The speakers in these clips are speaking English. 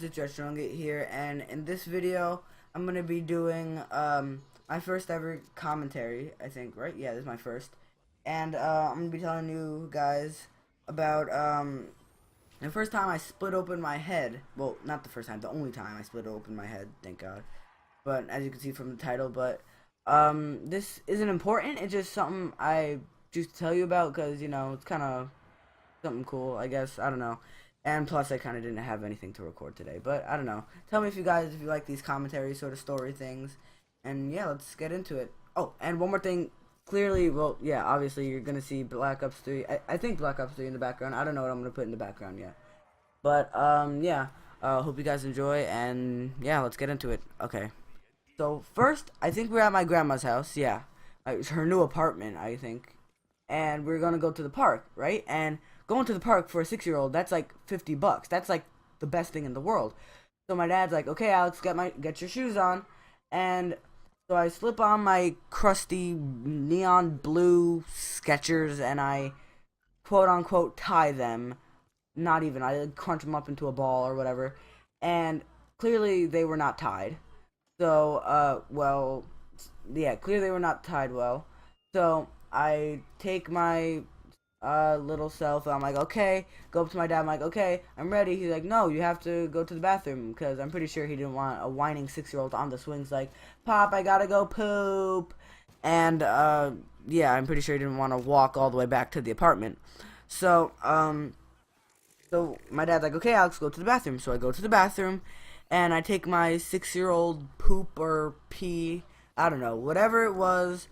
It's Get here, and in this video, I'm gonna be doing my first ever commentary. I think, right? Yeah, this is my first, and I'm gonna be telling you guys about the first time I split open my head. Well, not the first time, the only time I split open my head. Thank God. But as you can see from the title, but this isn't important. It's just something I choose to tell you about because it's kind of something cool, I guess. I don't know. And plus, I kind of didn't have anything to record today. But I don't know. Tell me if you like these commentary sort of story things. And yeah, let's get into it. Oh, and one more thing. Clearly, well, yeah, obviously you're going to see Black Ops 3. I think Black Ops 3 in the background. I don't know what I'm going to put in the background yet. But, yeah. Hope you guys enjoy. And yeah, let's get into it. Okay. So, first, I think we're at my grandma's house. Yeah. It's her new apartment, I think. And we're going to go to the park, right? And going to the park for a 6-year-old, that's like $50. That's like the best thing in the world. So my dad's like, okay, Alex, get your shoes on. And so I slip on my crusty neon blue Skechers and I quote unquote tie them. Not even, I crunch them up into a ball or whatever. And clearly they were not tied. So, well, yeah, clearly they were not tied well. So I take my little self. I'm like, okay. Go up to my dad. I'm like, okay, I'm ready. He's like, no, you have to go to the bathroom because I'm pretty sure he didn't want a whining 6-year-old on the swings. Like, Pop, I gotta go poop. And yeah, I'm pretty sure he didn't want to walk all the way back to the apartment. So so my dad's like, okay, Alex, go to the bathroom. So I go to the bathroom, and I take my 6-year-old poop or pee, I don't know, whatever it was.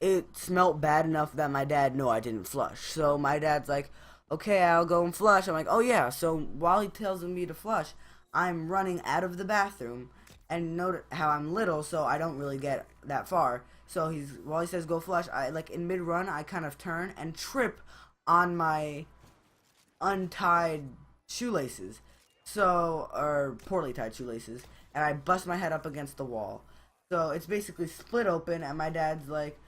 It smelled bad enough that my dad knew I didn't flush. So my dad's like, okay, I'll go and flush. I'm like, oh yeah. So while he tells me to flush, I'm running out of the bathroom. And note how I'm little, so I don't really get that far. So while he says go flush, I like in mid run, I kind of turn and trip on my untied shoelaces. So, or poorly tied shoelaces. And I bust my head up against the wall. So it's basically split open, and my dad's like,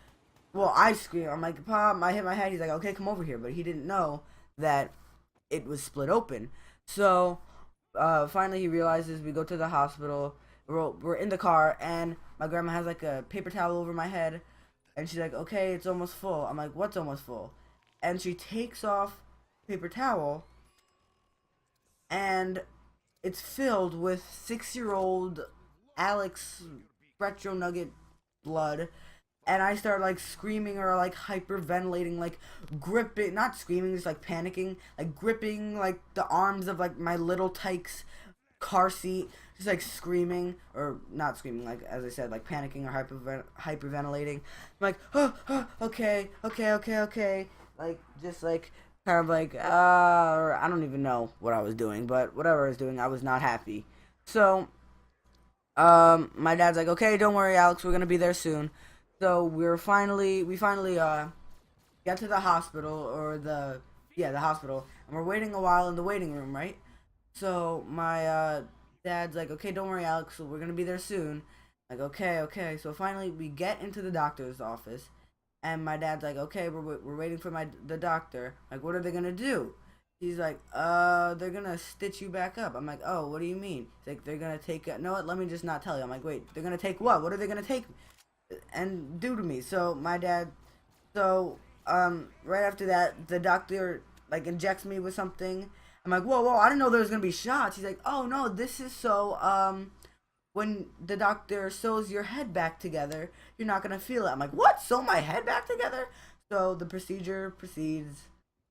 well, I scream. I'm like, Pop, I hit my head. He's like, okay, come over here. But he didn't know that it was split open. So, finally he realizes. We go to the hospital. We're in the car, and my grandma has like a paper towel over my head. And she's like, okay, it's almost full. I'm like, what's almost full? And she takes off paper towel, and it's filled with 6-year-old Alex Retro Nugget blood. And I start like screaming or like hyperventilating, like gripping, not screaming, just like panicking, like gripping like the arms of like my little Tyke's car seat, just like screaming or not screaming, like as I said, like panicking or hyperventilating. I'm like, oh, okay, like just like kind of like or I don't even know what I was doing, but whatever I was doing, I was not happy. So my dad's like, okay, don't worry, Alex, we're gonna be there soon. So we finally got to the hospital the hospital, and we're waiting a while in the waiting room, right? So my dad's like, okay, don't worry, Alex, we're gonna be there soon. Like, okay. So finally we get into the doctor's office, and my dad's like, okay, we're waiting for the doctor. Like, what are they gonna do? He's like, they're gonna stitch you back up. I'm like, oh, what do you mean? He's like, they're gonna take. No, what? Let me just not tell you. I'm like, wait, they're gonna take what? What are they gonna take and do to me? So my dad, right after that, the doctor like injects me with something. I'm like, whoa, I didn't know there was gonna be shots. He's like, oh no, this is so when the doctor sews your head back together, you're not gonna feel it. I'm like, what? Sew my head back together? So the procedure proceeds.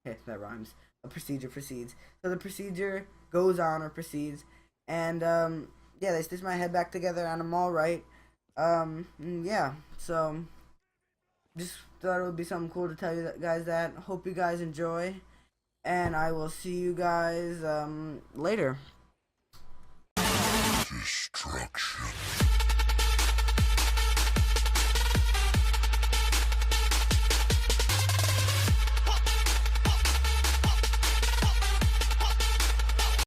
Okay, that rhymes. A procedure proceeds. So the procedure goes on or proceeds, and yeah, they stitch my head back together, and I'm all right. Yeah, so just thought it would be something cool to tell you guys that. Hope you guys enjoy, and I will see you guys later. Destruction.